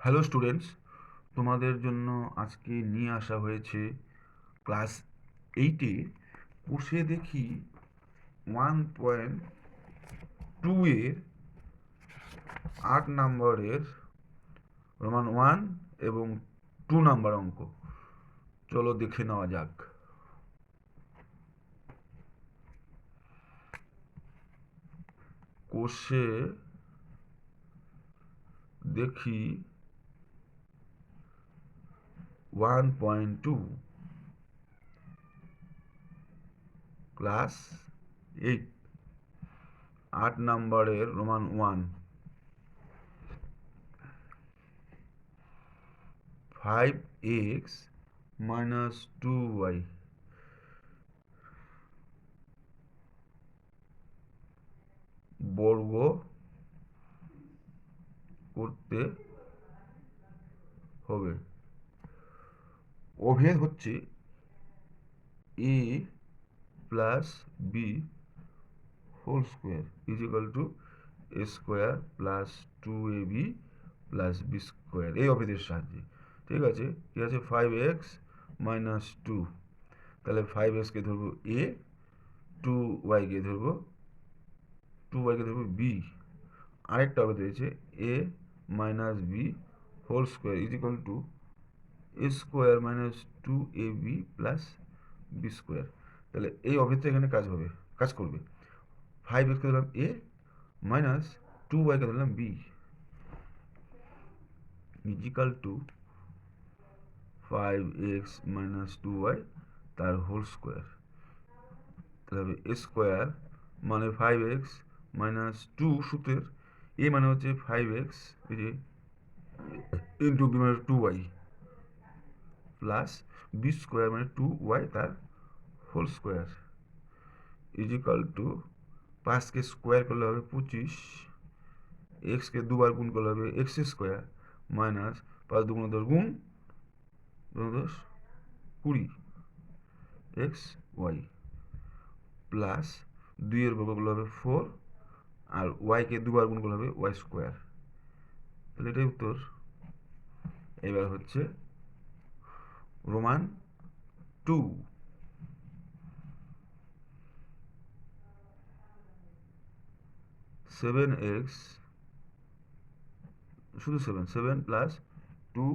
Hello students, তোমাদের জন্য আজকে নিয়ে আসা হয়েছে ক্লাস 8-এ কোষে দেখি 1.2 এর 8 নম্বরের রোমান 1 এবং 2 নাম্বার অঙ্ক। চলো দেখে নেওয়া যাক। কোষে দেখি 1.2 ক্লাস 8 8 নম্বরের রোমান 1 5x minus 2y বর্গ করতে হবে। অভেদ হচ্ছে a plus B whole square equal to A square plus 2ab plus B square, এই অভেদের সাহায্যে। ঠিক আছে, ঠিক আছে। 5x মাইনাস 2, তাহলে 5xকে ধরবো a, 2yকে ধরবো 2yকে ধরবো বি। আরেকটা অভেদ রয়েছে a minus B whole square equal to A square minus 2ab plus B square. তাহলে এই অভেদটা এখানে কাজ করবে। 5xকে ধরলাম a মাইনাস 2yকে ধরলাম b is equal two 5x minus 2y তার হোল স্কোয়ার। তাহলে হবে এ স্কোয়ার মানে 5x মাইনাস 2 সূত্রের a মানে হচ্ছে 5x ইন্টু বি মানে 2y প্লাস বি স্কোয়ার মানে 2y তার হোল স্কোয়ার ইজিক্যাল টু 5কে স্কোয়ার করলে হবে 25, এক্সকে দুবার গুণ করলে হবে এক্স স্কোয়ার মাইনাস 5 2 গুণ 10 20 এক্স ওয়াই প্লাস 2 এর বর্গ করলে হবে 4 আর ওয়াইকে দুবার গুণ করলে হবে ওয়াই স্কোয়ার। তাহলে এটাই উত্তর। এবার হচ্ছে রোমান 2। সেভেন এক্স শুধু 7 প্লাস 2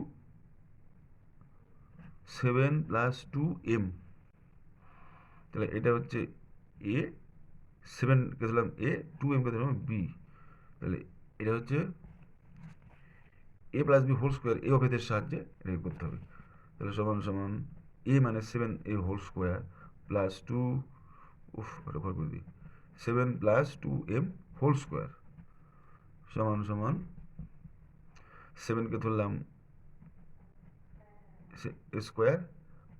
7 প্লাস 2m, তাহলে এটা হচ্ছে এ, 7কে ধরলাম এ, 2m কে ধরলাম বি। তাহলে এটা হচ্ছে এ প্লাস বি হোল স্কোয়ার, এই অভেদের সাহায্যে এটা করতে হবে। তাহলে সমান সমান এ মানে 7a হোল স্কোয়ার প্লাস 2 এটা ঘর করে দিই 7 প্লাস 2m হোল স্কোয়ার সমান সমান 7কে ধরলাম স্কোয়ার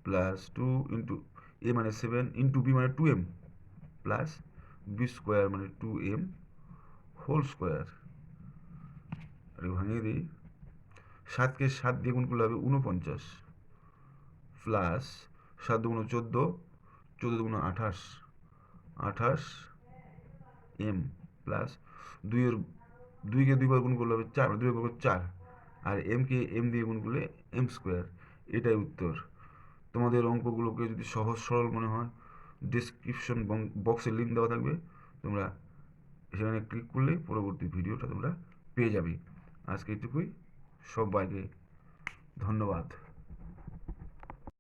প্লাস 2 ইন্টু এ মানে 7 ইন্টু বি মানে 2m প্লাস বি স্কোয়ার মানে 2m হোল স্কোয়ার। ভাঙিয়ে দিই, 7কে 7 দিয়ে গুণ করলে হবে 49 প্লাস 7 2 14, 14 2 28 28 m প্লাস 2কে 2বার গুণ করলে হবে 4, 2 বর্গ 4 আর কে m দিয়ে গুণ করলে m স্কোয়ার। এটাই উত্তর। তোমাদের অঙ্কগুলোকে যদি সহজ সরল মনে হয় ডিসক্রিপশন বক্সে লিঙ্ক দেওয়া থাকবে, তোমরা সেখানে ক্লিক করলেই পরবর্তী ভিডিওটা তোমরা পেয়ে যাবে। আজকে এটুকুই, সবাইকে ধন্যবাদ।